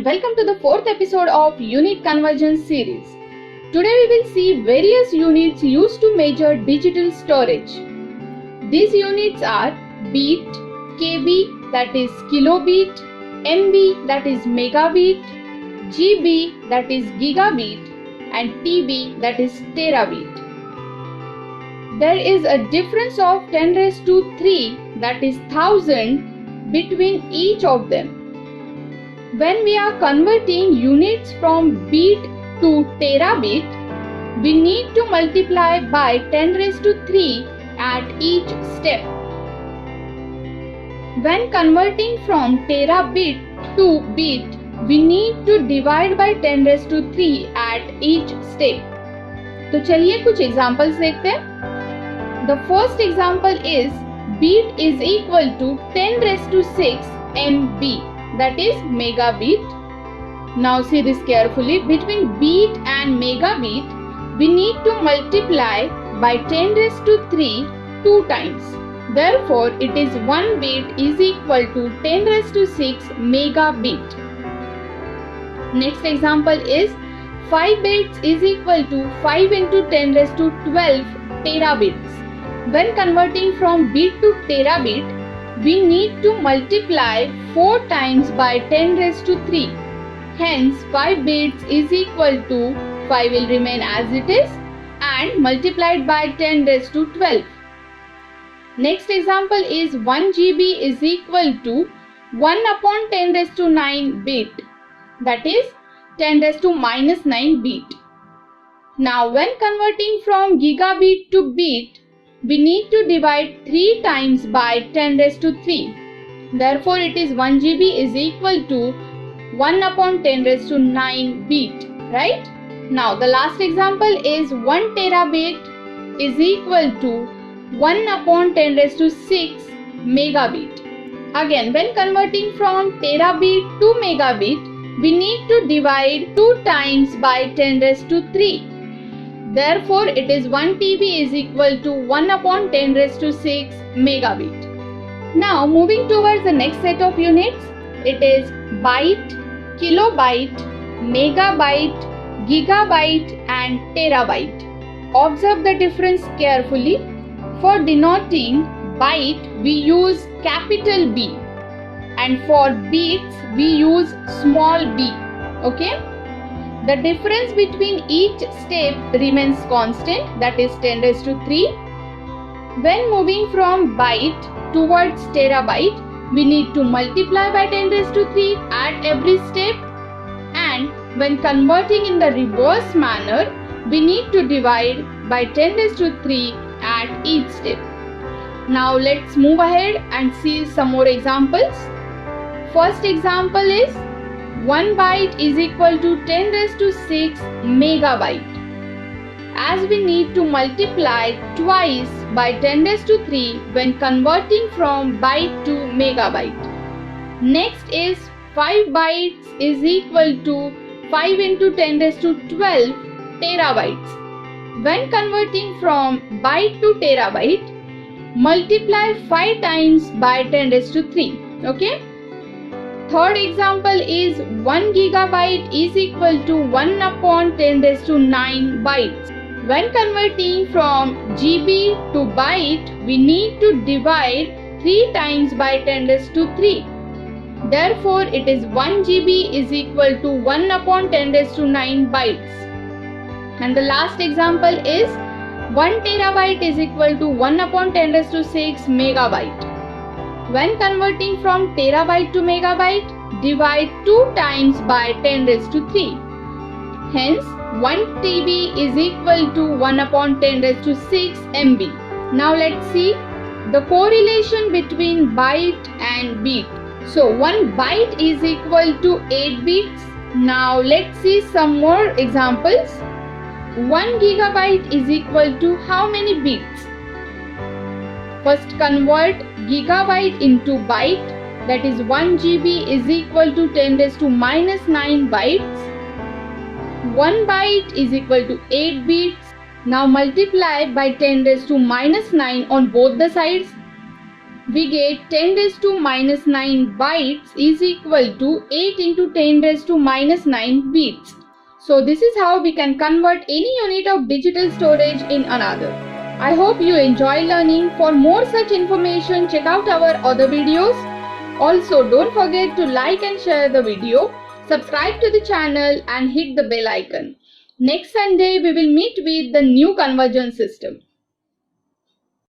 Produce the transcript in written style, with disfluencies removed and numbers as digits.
welcome to the fourth episode of Unit Convergence series. Today we will see various units used to measure digital storage. These units are bit, KB that is kilobit, MB that is megabit, GB that is gigabit and TB that is terabit. There is a difference of 10 raised to 3 that is 1000 between each of them. When we are converting units from bit to terabit, we need to multiply by 10 raised to 3 at each step. When converting from terabit to bit, we need to divide by 10 raised to 3 at each step. तो चलिए कुछ examples देखते हैं. The first example is bit is equal to 10 raised to 6 MB, that is megabit. Now see this carefully. Between bit and megabit, we need to multiply by 10 raised to 3 two times. Therefore, it is 1 bit is equal to 10 raised to 6 megabit. Next example is 5 bits is equal to 5 into 10 raised to 12 terabits. When converting from bit to terabit, we need to multiply 4 times by 10 raised to 3. Hence, 5 bits is equal to 5 will remain as it is and multiplied by 10 raised to 12. Next example is 1 GB is equal to 1 upon 10 raised to 9 bit, that is 10 raised to minus 9 bit. Now, when converting from gigabit to bit, we need to divide 3 times by 10 raised to 3. Therefore, it is 1 GB is equal to 1 upon 10 raised to 9 bit, right? Now, the last example is 1 terabit is equal to 1 upon 10 raised to 6 megabit. Again, when converting from terabit to megabit, we need to divide 2 times by 10 raised to 3. Therefore, it is 1 TB is equal to 1 upon 10 raised to 6 megabit. Now, moving towards the next set of units, it is byte, kilobyte, megabyte, gigabyte and terabyte. Observe the difference carefully. For denoting byte, we use capital B and for bits, we use small b. Okay? The difference between each step remains constant, that is 10 raised to 3. When moving from byte towards terabyte, we need to multiply by 10 raised to 3 at every step, and when converting in the reverse manner, we need to divide by 10 raised to 3 at each step. Now let's move ahead and see some more examples. First example is 1 byte is equal to 10 raised to 6 megabyte. As we need to multiply twice by 10 raised to 3 when converting from byte to megabyte. Next is 5 bytes is equal to 5 into 10 raised to 12 terabytes. When converting from byte to terabyte, multiply 5 times by 10 raised to 3. Okay? Third example is 1 gigabyte is equal to 1 upon 10 raised to 9 bytes. When converting from GB to byte, we need to divide 3 times by 10 raised to 3. Therefore, it is 1 GB is equal to 1 upon 10 raised to 9 bytes. And the last example is 1 terabyte is equal to 1 upon 10 raised to 6 megabyte. When converting from terabyte to megabyte, divide 2 times by 10 raised to 3. Hence, 1 TB is equal to 1 upon 10 raised to 6 MB. Now let's see the correlation between byte and bit. So 1 byte is equal to 8 bits. Now let's see some more examples. 1 gigabyte is equal to how many bits? First convert gigabyte into byte, that is 1 GB is equal to 10 raised to minus 9 bytes. 1 byte is equal to 8 bits. Now multiply by 10 raised to minus 9 on both the sides. we get 10 raised to minus 9 bytes is equal to 8 into 10 raised to minus 9 bits. So this is how we can convert any unit of digital storage in another. I hope you enjoy learning. For more such information, check out our other videos. Also, don't forget to like and share the video, subscribe to the channel and hit the bell icon. Next Sunday, we will meet with the new conversion system.